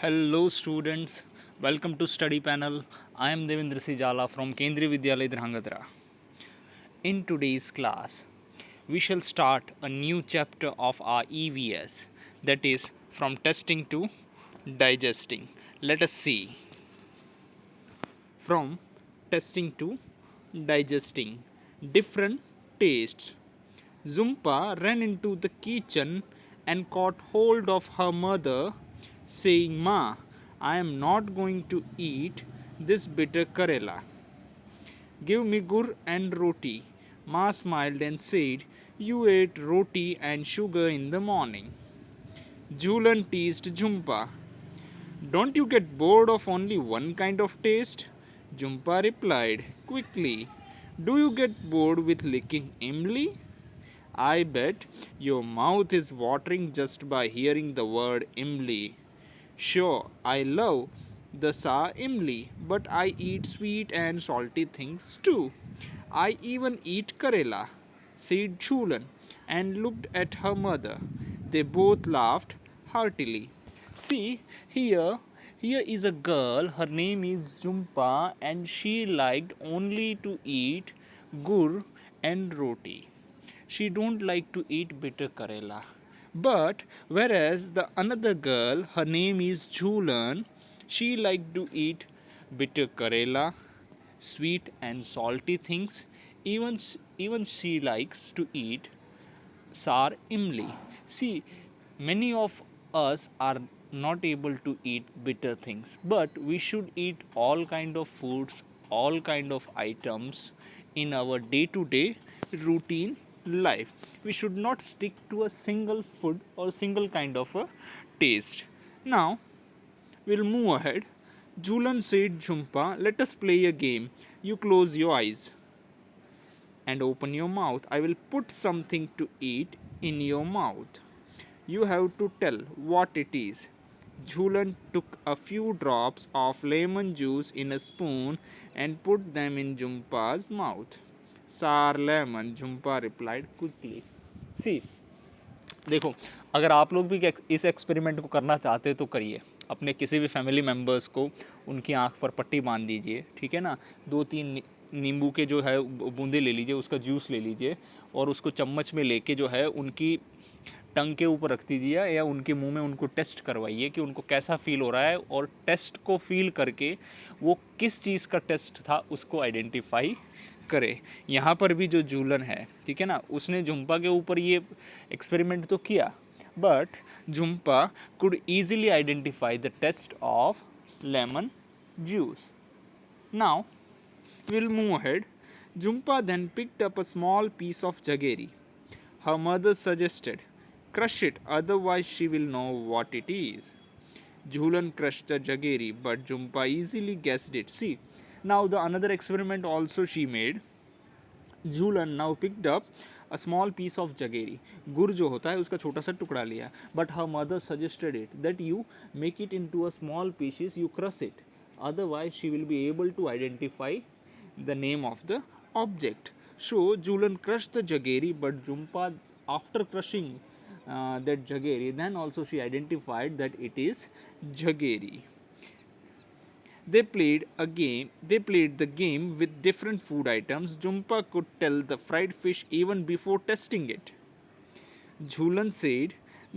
Hello students, welcome to study panel. I am Devendra Sijala from Kendriya Vidyalaya Dhangadra. In today's class, we shall start a new chapter of our EVS, that is from testing to digesting. Let us see. From testing to digesting, different tastes. Zumpa ran into the kitchen and caught hold of her mother, saying, "Ma, I am not going to eat this bitter Karela. Give me gur and roti." Ma smiled and said, "You ate roti and sugar in the morning." Julan teased Jhumpa, "Don't you get bored of only one kind of taste?" Jhumpa replied quickly, "Do you get bored with licking imli? I bet your mouth is watering just by hearing the word imli." "Sure, I love the sa imli, but I eat sweet and salty things too. I even eat Karela," said Chulan, and looked at her mother. They both laughed heartily. See, here is a girl, her name is Jumpa, and she liked only to eat gur and roti. She don't like to eat bitter Karela. But whereas the another girl, her name is Julan, she liked to eat bitter Karela, sweet and salty things. Even she likes to eat Sar Imli. See, many of us are not able to eat bitter things, but we should eat all kind of foods, all kind of items in our day-to-day routine life. We should not stick to a single food or single kind of a taste. Now, we'll move ahead. Julan said, "Jhumpa, let us play a game. You close your eyes and open your mouth. I will put something to eat in your mouth. You have to tell what it is." Jhulan took a few drops of lemon juice in a spoon and put them in Jumpa's mouth. "Sour lemon," Jhumpa replied quickly. See, देखो, अगर आप लोग भी इस experiment को करना चाहते हैं तो करिए। अपने किसी भी फैमिली मेम्बर्स को उनकी आँख पर पट्टी बांध दीजिए, ठीक है ना। 2-3 नींबू के जो है बूंदे ले लीजिए, उसका जूस ले लीजिए और उसको चम्मच में लेके जो है उनकी टंग के ऊपर रख दीजिए या उनके मुंह में उनको टेस्ट करवाइए कि उनको कैसा फील हो रहा है, और टेस्ट को फील करके वो किस चीज़ का टेस्ट था उसको आइडेंटिफाई करे। यहाँ पर भी जो जूलन है, ठीक है ना, उसने झुम्पा के ऊपर ये एक्सपेरिमेंट तो किया, but Jhumpa could easily identify the taste of lemon juice. Now, we'll move ahead. Jhumpa then picked up a small piece of jaggery. Her mother suggested, "Crush it, otherwise she will know what it is." Jhulan crushed the jaggery, but Jhumpa easily guessed it. See, now the another experiment also she made. Jhulan now picked up a small piece of jaggery. गुड़ जो होता है उसका छोटा सा टुकड़ा लिया. But her mother suggested it that you make it into a small pieces, you crush it. Otherwise, she will be able to identify the name of the object. So Jhulan crushed the jaggery, but Jhumpa, after crushing that jaggery, then also she identified that it is jaggery. They played the game with different food items. Jumpa could tell the fried fish even before testing it. Jhulan said,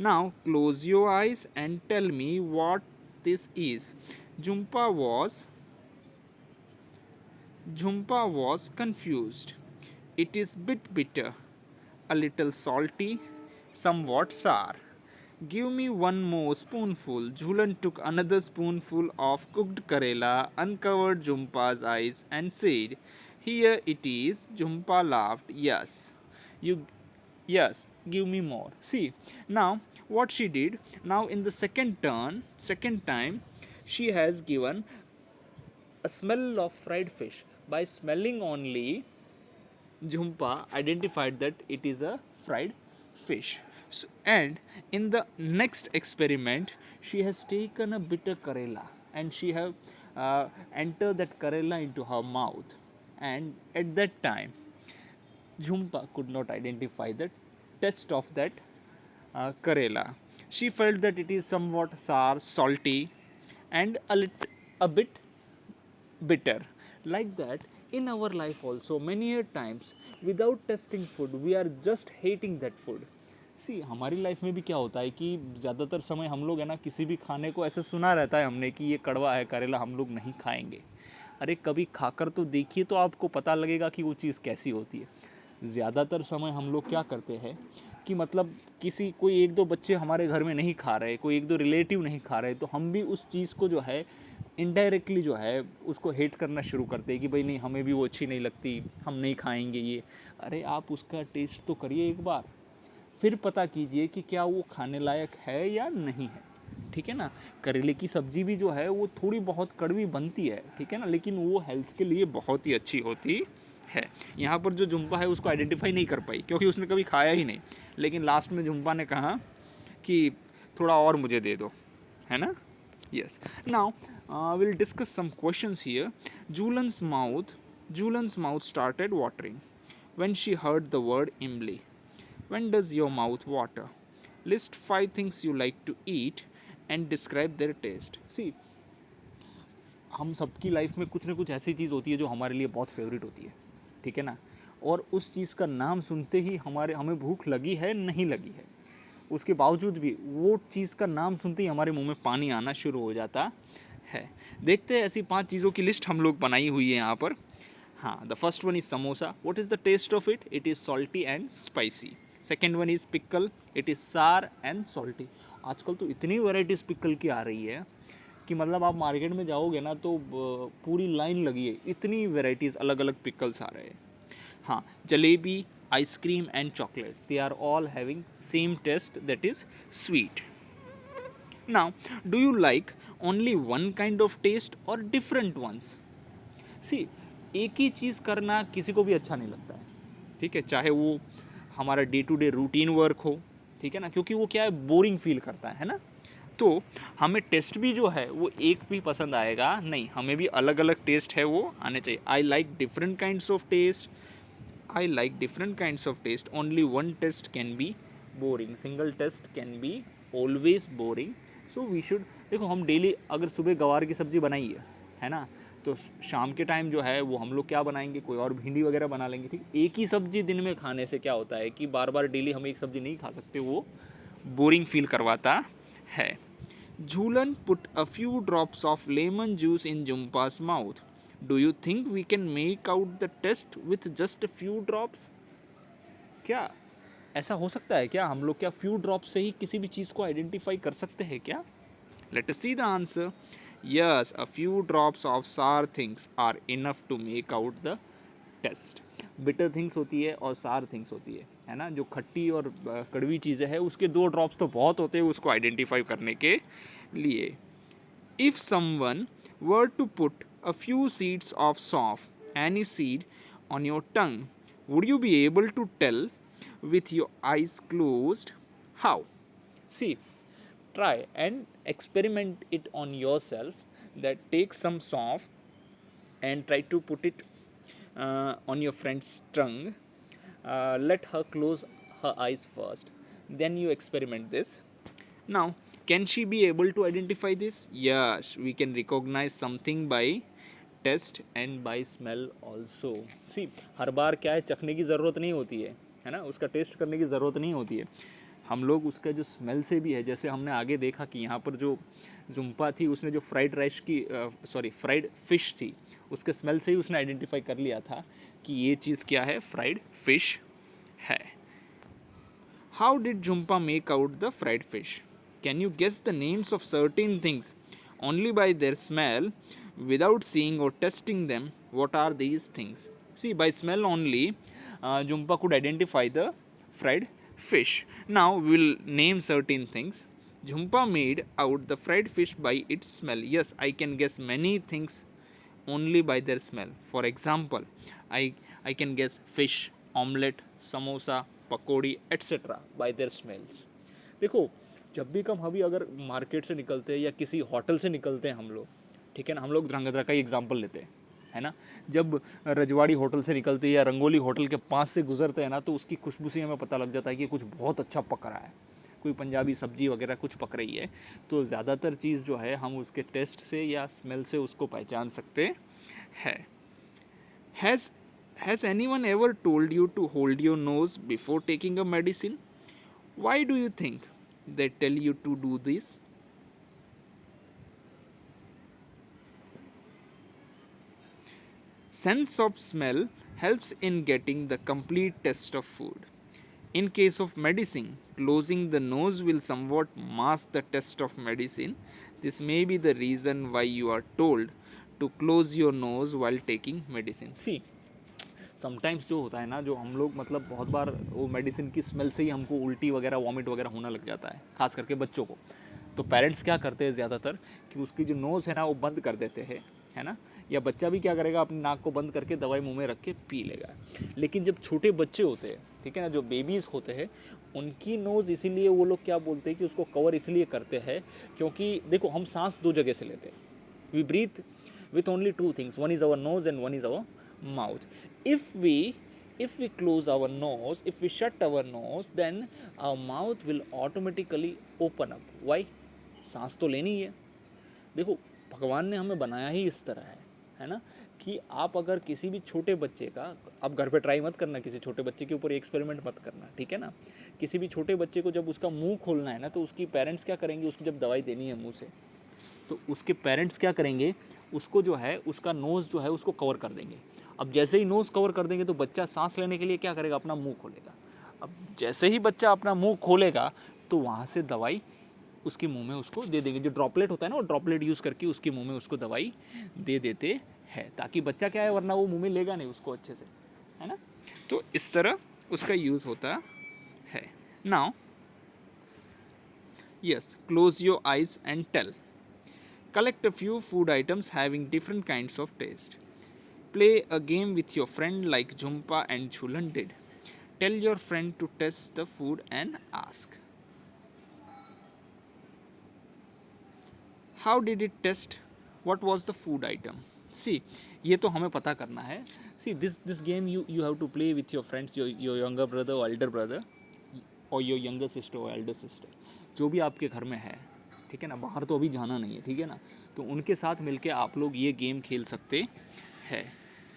"Now close your eyes and tell me what this is." Jhumpa was confused. "It is bit bitter, a little salty, somewhat sour. Give me one more spoonful." Jhulan took another spoonful of cooked Karela, uncovered Jhumpa's eyes, and said, "Here it is." Jhumpa laughed. You, yes, give me more." See, now what she did, now in the second time, she has given a smell of fried fish. By smelling only, Jhumpa identified that it is a fried fish. So, and in the next experiment, she has taken a bitter Karela and she have entered that Karela into her mouth. And at that time, Jhumpa could not identify the taste of that Karela. She felt that it is somewhat sour, salty, and a bit bitter. Like that, in our life also, many a times, without testing food, we are just hating that food. सी हमारी life में भी क्या होता है कि ज़्यादातर समय हम लोग है ना, किसी भी खाने को ऐसे सुना रहता है हमने कि ये कड़वा है, करेला हम लोग नहीं खाएंगे। अरे कभी खाकर तो देखिए, तो आपको पता लगेगा कि वो चीज़ कैसी होती है। ज़्यादातर समय हम लोग क्या करते हैं कि मतलब किसी कोई एक दो बच्चे हमारे घर में नहीं खा रहे, कोई एक दो रिलेटिव नहीं खा रहे, तो हम भी उस चीज़ को जो है इनडायरेक्टली जो है उसको हेट करना शुरू करते हैं कि भाई नहीं, हमें भी वो अच्छी नहीं लगती, हम नहीं खाएंगे ये। अरे आप उसका टेस्ट तो करिए एक बार, फिर पता कीजिए कि क्या वो खाने लायक है या नहीं है। ठीक है ना। करेले की सब्जी भी जो है वो थोड़ी बहुत कड़वी बनती है, ठीक है ना, लेकिन वो हेल्थ के लिए बहुत ही अच्छी होती है। यहाँ पर जो जुम्पा है उसको आइडेंटिफाई नहीं कर पाई क्योंकि उसने कभी खाया ही नहीं, लेकिन लास्ट में जुम्पा ने कहा कि थोड़ा और मुझे दे दो, है ना। Yes. Now will discuss some questions here. Julan's mouth started watering when she heard the word Imli. When does your mouth water? List 5 things you like to eat and describe their taste. See, हम सबकी life में कुछ ना कुछ ऐसी चीज़ होती है जो हमारे लिए बहुत फेवरेट होती है, ठीक है ना। और उस चीज़ का नाम सुनते ही हमें भूख लगी है नहीं लगी है, उसके बावजूद भी वो चीज़ का नाम सुनते ही हमारे मुंह में पानी आना शुरू हो जाता है। देखते हैं, ऐसी 5 चीज़ों की लिस्ट हम लोग बनाई हुई है यहाँ पर। हाँ, the first one is samosa. What is the taste of it? It is salty and spicy. Second one is pickle. It is sour and salty. आजकल तो इतनी वेराइटीज़ पिक्कल की आ रही है कि मतलब आप मार्केट में जाओगे ना तो पूरी लाइन लगी है, इतनी वेराइटीज़ अलग अलग पिकल्स आ रहे हैं। हाँ, jalebi, ice cream and chocolate, they are all having same taste, that is sweet. Now do you like only one kind of taste और डिफरेंट वंस? सी, एक ही चीज़ करना किसी को भी अच्छा नहीं लगता है, ठीक है, चाहे वो हमारा day to day routine work हो, ठीक है ना, क्योंकि वो क्या है, बोरिंग फील करता है ना। तो हमें टेस्ट भी जो है वो एक भी पसंद आएगा नहीं, हमें भी अलग अलग टेस्ट है वो आने चाहिए। I like different kinds of taste, I like different kinds of taste, only one taste can be boring, single taste can be always boring. So we should, देखो हम डेली अगर सुबह गवार की सब्ज़ी बनाई है ना, तो शाम के टाइम जो है वो हम लोग क्या बनाएंगे, कोई और भिंडी वगैरह बना लेंगे, ठीक। एक ही सब्ज़ी दिन में खाने से क्या होता है कि बार बार डेली हम एक सब्ज़ी नहीं खा सकते, वो बोरिंग फील करवाता है। Jhulan put a few drops of lemon juice in Jumpa's mouth. Do you think we can make out the taste with just a few drops? क्या ऐसा हो सकता है क्या, हम लोग क्या फ्यू ड्रॉप से ही किसी भी चीज़ को आइडेंटिफाई कर सकते हैं क्या? Let us see the answer. Yes, a few drops of sour things are enough to make out the taste. Bitter things होती है और सार थिंग्स होती है ना, जो खट्टी और कड़वी चीज़ें हैं उसके 2 ड्रॉप्स तो बहुत होते हैं उसको आइडेंटिफाई करने के लिए। If someone were to put a few seeds of सौंफ, any seed, on your tongue, would you be able to tell with your eyes closed? How? See, try and experiment it on yourself. That take some soft and try to put it on your friend's tongue. Let her close her eyes first, then you experiment this. Now, can she be able to identify this? Yes, we can recognize something by taste and by smell also. See, हर बार क्या है, चखने की ज़रूरत नहीं होती है ना, उसका टेस्ट करने की ज़रूरत नहीं होती है, हम लोग उसका जो स्मेल से भी है, जैसे हमने आगे देखा कि यहाँ पर जो जुम्पा थी उसने जो फ्राइड फ़िश थी, उसके स्मेल से ही उसने आइडेंटिफाई कर लिया था कि ये चीज़ क्या है, फ्राइड फ़िश है। How did Jhumpa make out the fried fish? Can you guess the names of certain things only by their smell without seeing or testing them? What are these things? See, by smell only, Jumpa could identify the fried fish. Now we will name certain things. Jumpa made out the fried fish by its smell. Yes, I can guess many things only by their smell. For example, I can guess fish, omelette, samosa, pakodi, etc. by their smells. देखो, जब भी कभी अगर market से निकलते हैं या किसी होटल से निकलते हैं हम लोग, ठीक है ना, हम लोग ध्रांगध्रा का ही एग्जांपल लेते हैं, है ना, जब रजवाड़ी होटल से निकलते हैं या रंगोली होटल के पास से गुजरते हैं ना, तो उसकी खुशबू से हमें पता लग जाता है कि कुछ बहुत अच्छा पक रहा है कोई पंजाबी सब्जी वगैरह कुछ पक रही है, तो ज़्यादातर चीज़ जो है हम उसके टेस्ट से या स्मेल से उसको पहचान सकते हैं. Has anyone ever told you to hold your nose before taking a medicine? Why do you think they tell you to do this? Sense of smell helps in getting the complete taste of food. In case of medicine, closing the nose will somewhat mask the taste of medicine. This may be the reason why you are told to close your nose while taking medicine. See, sometimes जो होता है ना, जो हम लोग मतलब बहुत बार वो मेडिसिन की स्मेल से ही हमको उल्टी वगैरह वॉमिट वगैरह होने लग जाता है, खास करके बच्चों को. तो पेरेंट्स क्या करते हैं ज़्यादातर कि उसकी जो नोज़ है ना वो बंद कर देते हैं, है ना. या बच्चा भी क्या करेगा, अपनी नाक को बंद करके दवाई मुंह में रख के पी लेगा. लेकिन जब छोटे बच्चे होते हैं, ठीक है ना, जो बेबीज़ होते हैं, उनकी नोज़ इसीलिए वो लोग क्या बोलते हैं कि उसको कवर इसलिए करते हैं क्योंकि देखो हम सांस दो जगह से लेते हैं. We breathe with only two things, one is our nose and one is our mouth. If we close our nose, if we shut our nose, then our mouth will automatically open up. Why? सांस तो लेनी ही है. देखो भगवान ने हमें बनाया ही इस तरह है ना, कि आप अगर किसी भी छोटे बच्चे का, आप घर पे ट्राई मत करना, किसी छोटे बच्चे के ऊपर एक्सपेरिमेंट मत करना, ठीक है ना. किसी भी छोटे बच्चे को जब उसका मुंह खोलना है ना, तो उसकी पेरेंट्स क्या करेंगे, उसकी जब दवाई देनी है मुंह से, तो उसके पेरेंट्स क्या करेंगे, उसको जो है उसका नोज़ जो है उसको कवर कर देंगे. अब जैसे ही नोज़ कवर कर देंगे तो बच्चा सांस लेने के लिए क्या करेगा, अपना मुंह खोलेगा. अब जैसे ही बच्चा अपना मुंह खोलेगा तो वहाँ से दवाई उसके मुंह में उसको दे देंगे. जो ड्रॉपलेट होता है ना, वो ड्रॉपलेट यूज़ करके उसके मुंह में उसको दवाई दे देते हैं, ताकि बच्चा क्या है, वरना वो मुंह में लेगा नहीं उसको अच्छे से, है ना. तो इस तरह उसका यूज़ होता है. Now yes, close your eyes and tell. Collect a few food items having different kinds of taste. Play a game with your friend like Jhumpa and Jhulan did. Tell your friend to test the food and ask, how did it taste? What was the food item? See, ये तो हमें पता करना है. See, this game you have to play with your friends, your younger brother or elder brother, or your younger sister or elder sister, जो भी आपके घर में है, ठीक है ना. बाहर तो अभी जाना नहीं है, ठीक है ना. तो उनके साथ मिलके आप लोग ये गेम खेल सकते हैं,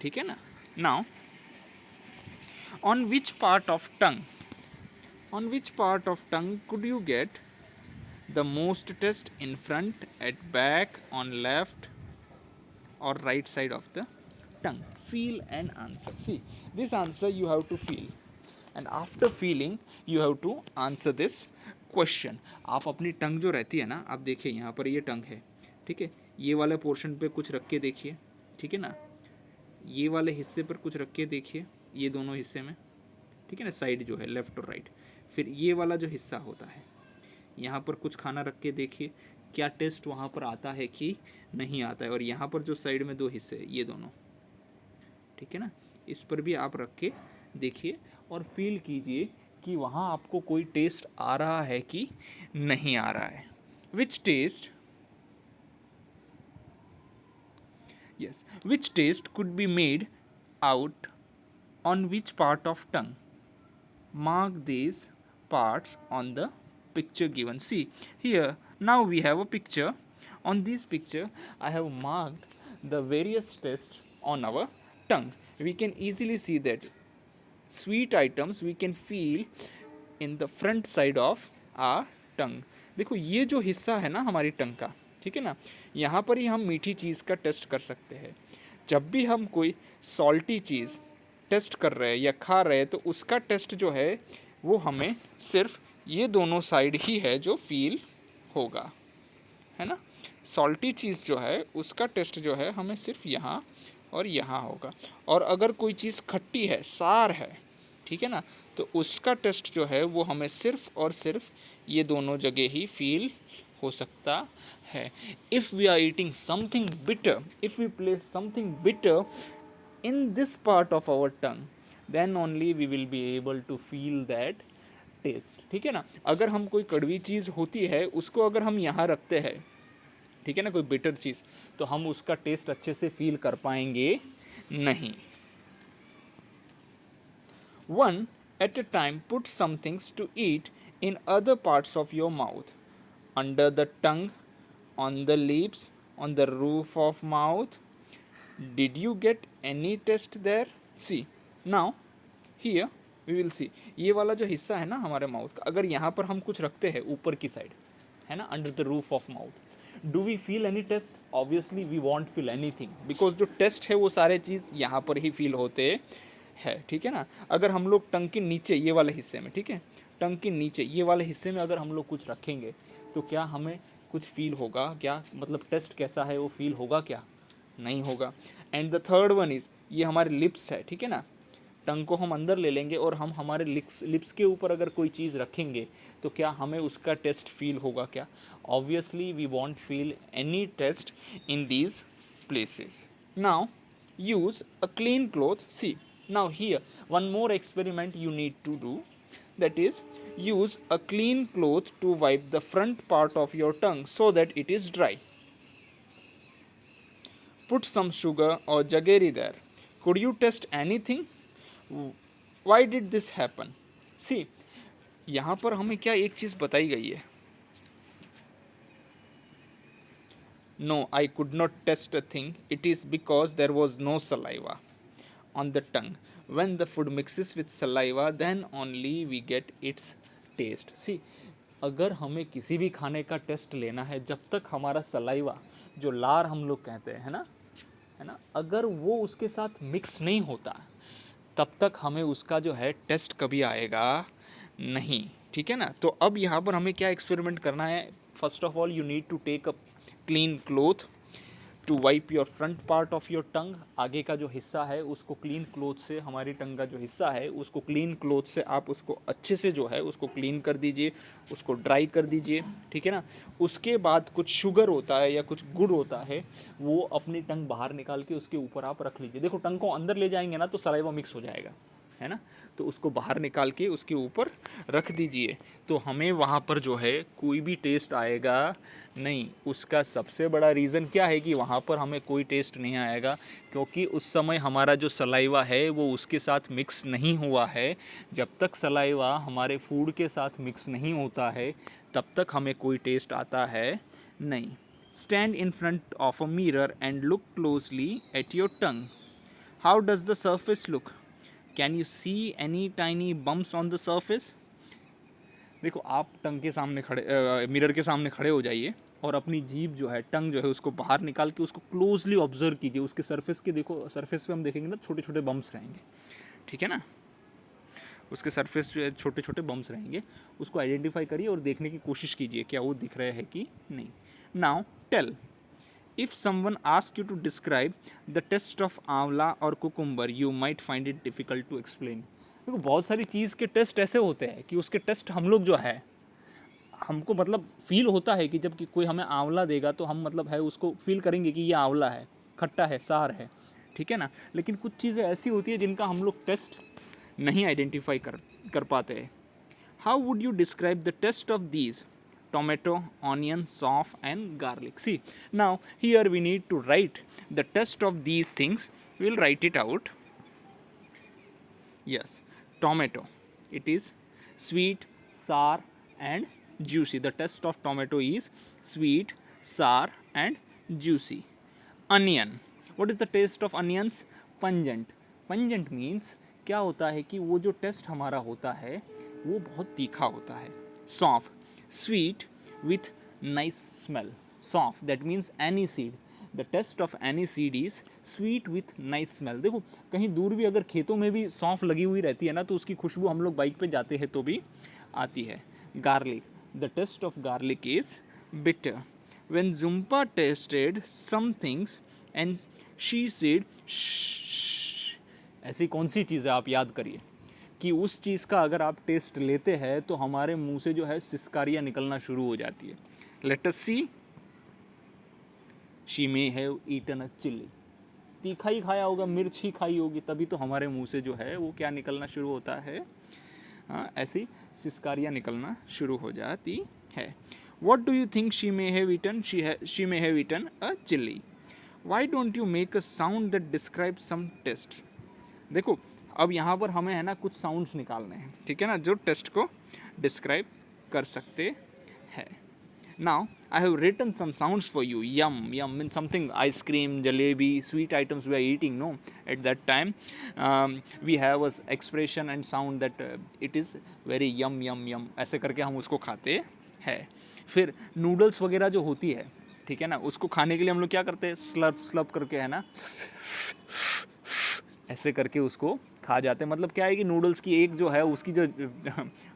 ठीक है ना. Now on which part of tongue could you get the most taste, in front, at back, on left और right side of the tongue? Feel and answer. See, this answer you have to feel, and after feeling you have to answer this question. आप अपनी टंग जो रहती है ना, आप देखिए यहाँ पर ये टंग है, ठीक है. ये वाले पोर्शन पे कुछ रख के देखिए, ठीक है ना. ये वाले हिस्से पर कुछ रख के देखिए, ये दोनों हिस्से में, ठीक है ना, साइड जो है लेफ़्ट और राइट. फिर ये वाला जो हिस्सा होता है, यहाँ पर कुछ खाना रख के देखिए क्या टेस्ट वहाँ पर आता है कि नहीं आता है. और यहाँ पर जो साइड में दो हिस्से, ये दोनों, ठीक है ना, इस पर भी आप रख के देखिए और फील कीजिए कि वहाँ आपको कोई टेस्ट आ रहा है कि नहीं आ रहा है. Which taste, yes, which taste could be made out on which part of tongue? Mark these parts on the picture given. See here, now we have a picture. On this picture I have marked the various tests on our tongue. We can easily see that sweet items we can feel in the front side of our tongue. देखो ये जो हिस्सा है ना हमारी टंग का, ठीक है ना, यहाँ पर ही हम मीठी चीज़ का टेस्ट कर सकते हैं. जब भी हम कोई सॉल्टी चीज़ टेस्ट कर रहे हैं या खा रहे हैं, तो उसका टेस्ट जो है वो हमें सिर्फ ये दोनों साइड ही है जो फील होगा, है ना. सॉल्टी चीज़ जो है उसका टेस्ट जो है हमें सिर्फ यहाँ और यहाँ होगा. और अगर कोई चीज़ खट्टी है, सार है, ठीक है ना, तो उसका टेस्ट जो है वो हमें सिर्फ और सिर्फ ये दोनों जगह ही फील हो सकता है. If we are eating something bitter, if we place something bitter in this part of our tongue, then only we will be able to feel that taste, ठीक है ना. अगर हम कोई कड़वी चीज़ होती है उसको अगर हम यहाँ रखते हैं, ठीक है ना, कोई बिटर चीज़, तो हम उसका टेस्ट अच्छे से फील कर पाएंगे नहीं. One at a time put some things to eat in other parts of your mouth, under the tongue, on the lips, on the roof of mouth. Did you get any test there? See, now here we will see, ये वाला जो हिस्सा है ना हमारे mouth का, अगर यहाँ पर हम कुछ रखते हैं ऊपर की साइड, है ना, under the roof of mouth, do we feel any taste? Obviously we won't feel any thing, because जो टेस्ट है वो सारे चीज़ यहाँ पर ही फील होते हैं, ठीक है ना। अगर हम लोग टंग के नीचे ये वाले हिस्से में, ठीक है, टंग के नीचे ये वाले हिस्से में अगर हम लोग कुछ रखेंगे तो क्या हमें कुछ फील होगा क्या? मतलब टेस्ट कैसा है वो फील होगा क्या? नहीं होगा। And the third one is, ये हमारे लिप्स है, ठीक है ना, टंग को हम अंदर ले लेंगे और हम हमारे लिप्स के ऊपर अगर कोई चीज़ रखेंगे तो क्या हमें उसका टेस्ट फील होगा क्या? Obviously we won't feel any taste in these places. Now use a clean cloth. See, now here one more experiment you need to do, that is, use a clean cloth to wipe the front part of your tongue so that it is dry. Put some sugar or jaggery there. Could you test anything? Why did this happen? See, यहाँ पर हमें क्या एक चीज़ बताई गई है? No, I could not test a thing. It is because there was no saliva on the tongue. When the food mixes with saliva, then only we get its taste. See, अगर हमें किसी भी खाने का टेस्ट लेना है, जब तक हमारा सलाइवा, जो लार हम लोग कहते हैं, है ना, अगर वो उसके साथ मिक्स नहीं होता तब तक हमें उसका जो है टेस्ट कभी आएगा नहीं, ठीक है ना। तो अब यहाँ पर हमें क्या एक्सपेरिमेंट करना है? First of all you need to take a clean cloth to wipe your front part of your tongue. आगे का जो हिस्सा है उसको क्लीन क्लोथ से, हमारी टंग का जो हिस्सा है उसको क्लीन क्लोथ से आप उसको अच्छे से जो है उसको क्लीन कर दीजिए, उसको ड्राई कर दीजिए, ठीक है ना। उसके बाद कुछ शुगर होता है या कुछ गुड़ होता है, वो अपनी टंग बाहर निकाल के उसके ऊपर आप रख लीजिए। देखो, टंग को अंदर ले जाएंगे ना तो सलाइवा मिक्स हो जाएगा, है ना, तो उसको बाहर निकाल के उसके ऊपर रख दीजिए, तो हमें वहाँ पर जो है कोई भी टेस्ट आएगा नहीं। उसका सबसे बड़ा रीज़न क्या है कि वहाँ पर हमें कोई टेस्ट नहीं आएगा, क्योंकि उस समय हमारा जो सलाइवा है वो उसके साथ मिक्स नहीं हुआ है। जब तक सलाइवा हमारे फूड के साथ मिक्स नहीं होता है तब तक हमें कोई टेस्ट आता है नहीं। Stand in front of a mirror and look closely at your tongue. How does the surface look? Can you see any tiny bumps on the surface? देखो, आप टंग के सामने खड़े, मिरर के सामने खड़े हो जाइए और अपनी जीभ जो है, टंग जो है, उसको बाहर निकाल के उसको क्लोजली ऑब्जर्व कीजिए। उसके सरफेस के, देखो सरफेस पे हम देखेंगे ना छोटे छोटे बम्प्स रहेंगे, ठीक है ना, उसके सरफेस जो है छोटे छोटे बम्प्स रहेंगे, उसको आइडेंटिफाई करिए और देखने की कोशिश कीजिए क्या वो दिख रहे हैं कि नहीं। Now tell, if someone asks you to describe the taste of आंवला और cucumber, you might find it difficult to explain. देखो, बहुत सारी चीज़ के टेस्ट ऐसे होते हैं कि उसके टेस्ट हम लोग जो है, हमको मतलब फील होता है कि जब कि कोई हमें आंवला देगा तो हम मतलब है उसको फील करेंगे कि ये आंवला है, खट्टा है, सार है, ठीक है ना। लेकिन कुछ चीज़ें ऐसी होती है जिनका हम लोग टेस्ट नहीं आइडेंटिफाई कर पाते हैं। How would you describe the taste of these? Tomato, onion, sauce and garlic. See, now here we need to write the taste of these things. We'll write it out. Yes, tomato, it is sweet, sour and juicy. The taste of tomato is sweet, sour and juicy. Onion, what is the taste of onions? Pungent. Pungent means क्या होता है कि वो जो test हमारा होता है वो बहुत तीखा होता है। सौंफ, sweet with nice smell. Soft, that means aniseed. The taste of aniseed is sweet with nice smell. देखो, कहीं दूर भी अगर खेतों में भी सौंफ लगी हुई रहती है ना तो उसकी खुशबू हम लोग बाइक पे जाते हैं तो भी आती है। Garlic, the taste of garlic is bitter. When Zumpa tasted some things and she said shh, ऐसी कौन सी चीज़ है आप याद करिए कि उस चीज़ का अगर आप टेस्ट लेते हैं तो हमारे मुंह से जो है सिस्कारियाँ निकलना शुरू हो जाती है। Let us see, she may have eaten a chilli. तीखा ही खाया होगा, मिर्च ही खाई होगी, तभी तो हमारे मुंह से जो है वो क्या निकलना शुरू होता है, हाँ, ऐसी सिस्कारियाँ निकलना शुरू हो जाती है। What do you think she may have eaten? She may have eaten a chilli. Why don't you make a sound that describe some taste? देखो, अब यहाँ पर हमें है ना कुछ साउंड्स निकालने हैं, ठीक है ना, जो टेस्ट को डिस्क्राइब कर सकते हैं. Now I have written some sounds for you. Yum, yum means something ice cream, jalebi, sweet items we are eating. No, at that time we have a expression and sound that it is very yum, yum, yum. ऐसे करके हम उसको खाते हैं. फिर noodles वगैरह जो होती है, ठीक है ना, उसको खाने के लिए हम लोग क्या करते हैं, स्लर्प स्लर्प करके, है ना, ऐसे करके उसको खा जाते हैं. मतलब क्या है कि नूडल्स की एक जो है उसकी जो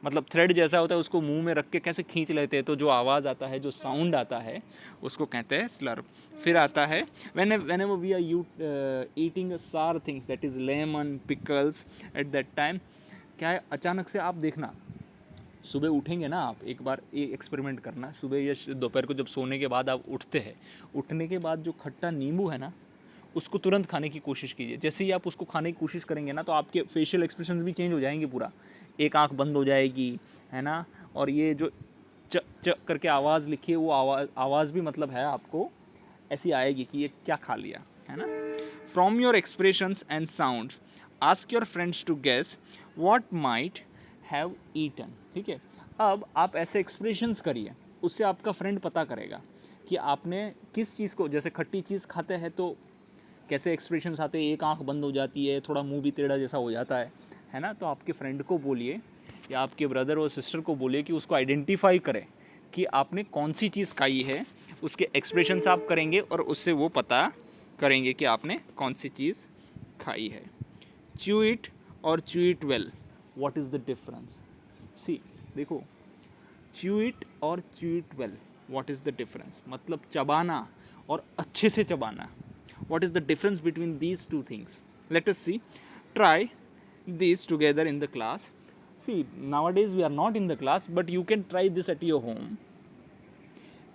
मतलब थ्रेड जैसा होता है उसको मुंह में रख के कैसे खींच लेते हैं, तो जो आवाज़ आता है, जो साउंड आता है, उसको कहते हैं स्लर्प. फिर आता है whenever we are eating sour things, that is lemon, pickles, at that time क्या है, अचानक से आप देखना, सुबह उठेंगे ना आप, एक बार ये एक्सपेरिमेंट करना, सुबह या दोपहर को जब सोने के बाद आप उठते हैं, उठने के बाद जो खट्टा नींबू है ना, उसको तुरंत खाने की कोशिश कीजिए. जैसे ही आप उसको खाने की कोशिश करेंगे ना, तो आपके फेशियल एक्सप्रेशंस भी चेंज हो जाएंगे पूरा. एक आंख बंद हो जाएगी, है ना, और ये जो च च करके आवाज़ लिखी है, वो आवाज़ भी मतलब है आपको ऐसी आएगी कि ये क्या खा लिया, है ना. From your expressions and sound ask your friends to guess what might have eaten. ठीक है, अब आप ऐसे एक्सप्रेशंस करिए, उससे आपका फ्रेंड पता करेगा कि आपने किस चीज़ को, जैसे खट्टी चीज़ खाते हैं तो कैसे एक्सप्रेशंस आते हैं, एक आंख बंद हो जाती है, थोड़ा मुंह भी टेढ़ा जैसा हो जाता है ना. तो आपके फ्रेंड को बोलिए या आपके ब्रदर और सिस्टर को बोलिए कि उसको आइडेंटिफाई करें कि आपने कौन सी चीज़ खाई है. उसके एक्सप्रेशंस आप करेंगे और उससे वो पता करेंगे कि आपने कौन सी चीज़ खाई है. च्यू इट और chew it well, what is the difference. See देखो, च्यू इट और chew it well, what is the difference, मतलब चबाना और अच्छे से चबाना. What is the difference between these two things? Let us see. Try these together in the class. See, nowadays we are not in the class, but you can try this at your home.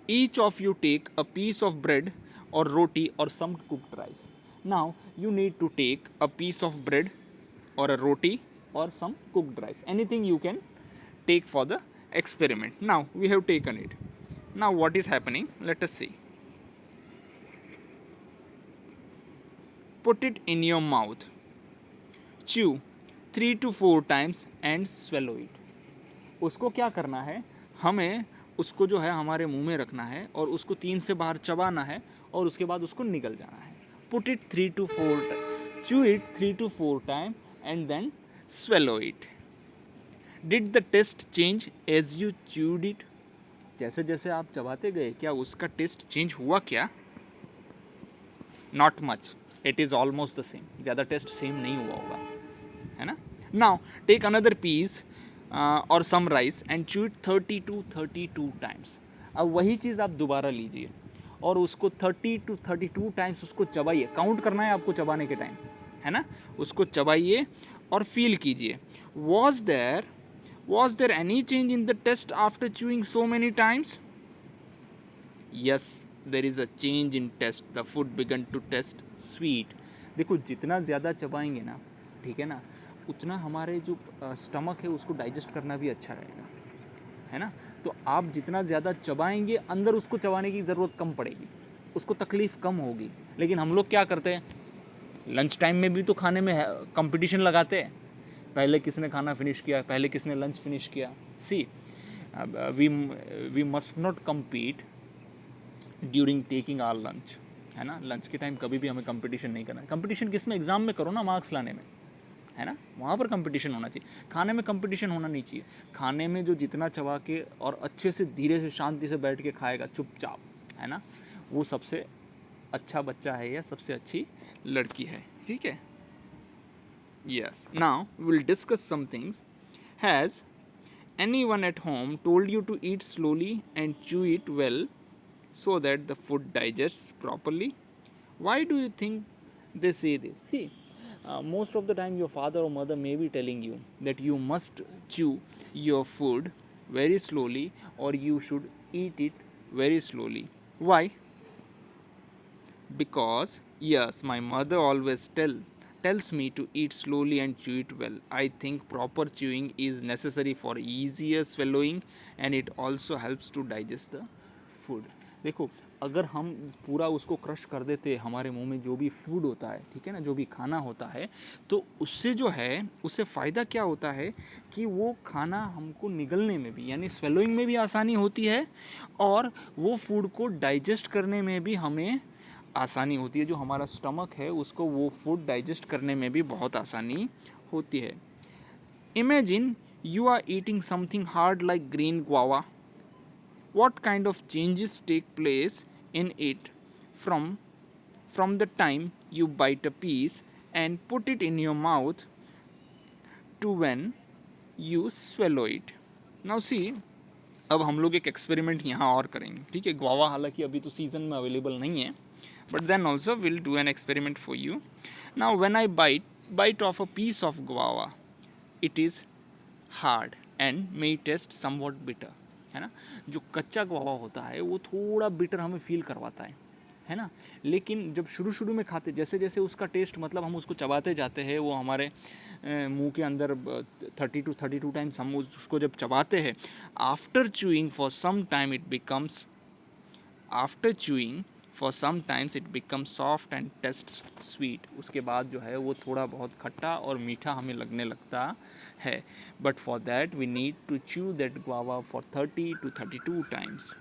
Each of you take a piece of bread or roti or some cooked rice. Now you need to take a piece of bread or a roti or some cooked rice. Anything you can take for the experiment. Now we have taken it. Now what is happening? Let us see. Put it in your mouth. Chew 3 to 4 times and swallow it. उसको क्या करना है, हमें उसको जो है हमारे मुंह में रखना है और उसको 3 से बाहर चबाना है और उसके बाद उसको निकल जाना है. Put it 3 to 4 chew it 3 to 4 times and then swallow it. Did the taste change as you chewed it? जैसे जैसे आप चबाते गए, क्या उसका टेस्ट चेंज हुआ क्या? Not much. It is almost the same. ज़्यादा टेस्ट सेम नहीं हुआ होगा, है ना. नाउ टेक अनदर पीस और some rice and chew it 30 to 32 times. अब वही चीज़ आप दोबारा लीजिए और उसको 30 to 32 टाइम्स उसको चबाइए. काउंट करना है आपको चबाने के टाइम, है ना. उसको चबाइए और फील कीजिए. Was there any change in the taste after chewing so many times? Yes, there is a change in taste. The food began to taste sweet. देखो, जितना ज़्यादा चबाएंगे ना, ठीक है ना, उतना हमारे जो स्टमक है उसको डाइजेस्ट करना भी अच्छा रहेगा, है ना. तो आप जितना ज़्यादा चबाएंगे, अंदर उसको चबाने की ज़रूरत कम पड़ेगी, उसको तकलीफ़ कम होगी. लेकिन हम लोग क्या करते हैं, लंच टाइम में भी तो खाने में कंपटीशन लगाते हैं, पहले किसने खाना फिनिश किया, पहले किसने लंच फिनिश किया. See, we must not compete during taking our lunch, है ना. लंच के टाइम कभी भी हमें कंपटीशन नहीं करना है. कंपटीशन किस में, एग्ज़ाम में करो ना, मार्क्स लाने में, है ना, वहाँ पर कंपटीशन होना चाहिए. खाने में कंपटीशन होना नहीं चाहिए. खाने में जो जितना चबा के और अच्छे से धीरे से शांति से बैठ के खाएगा चुपचाप, है ना, वो सबसे अच्छा बच्चा है या सबसे अच्छी लड़की है. ठीक है. Yes, now we will discuss some things. Has anyone at home told you to eat slowly and chew it well so that the food digests properly? Why do you think they say this? See, most of the time your father or mother may be telling you that you must chew your food very slowly or you should eat it very slowly. Why? Because yes, my mother always tells me to eat slowly and chew it well. I think proper chewing is necessary for easier swallowing and it also helps to digest the food. देखो, अगर हम पूरा उसको crush कर देते हमारे मुंह में जो भी फूड होता है, ठीक है ना, जो भी खाना होता है, तो उससे जो है उससे फ़ायदा क्या होता है कि वो खाना हमको निगलने में भी यानी स्वेलोइंग में भी आसानी होती है और वो फूड को डाइजेस्ट करने में भी हमें आसानी होती है। जो हमारा स्टमक है उसको वो फूड डाइजेस्ट करने में भी बहुत आसानी होती है। Imagine you are eating something hard like green guava. What kind of changes take place in it from the time you bite a piece and put it in your mouth to when you swallow it? Now see, अब हम लोग एक experiment यहाँ और करेंगे, ठीक है। Guava हालांकि अभी तो सीज़न में अवेलेबल नहीं है, but then also will do an experiment for you. Now when I bite off a piece of guava, it is hard and may taste somewhat bitter, है ना। जो कच्चा गुआवा होता है वो थोड़ा बिटर हमें फील करवाता है ना। लेकिन जब शुरू शुरू में खाते, जैसे जैसे उसका टेस्ट मतलब हम उसको चबाते जाते हैं, वो हमारे मुंह के अंदर 32 टाइम्स हम उसको जब चबाते हैं, after chewing for some time it becomes after chewing for some times it become soft and taste sweet. उसके बाद जो है वो थोड़ा बहुत खट्टा और मीठा हमें लगने लगता है। But for that we need to chew that guava for 30 to 32 times.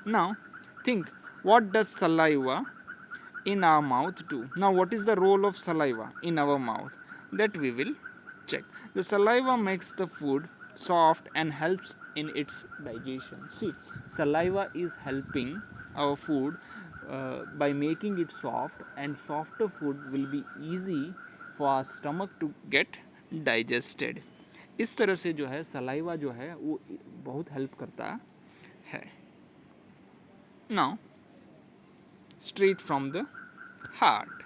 Now think, what does saliva in our mouth do? Now what is the role of saliva in our mouth? That we will check. The saliva makes the food soft and helps in its digestion. See, saliva is helping our food by making it soft, and softer food will be easy for our stomach to get digested. इस तरह से जो है saliva जो है वो बहुत help करता है। Now, straight from the heart.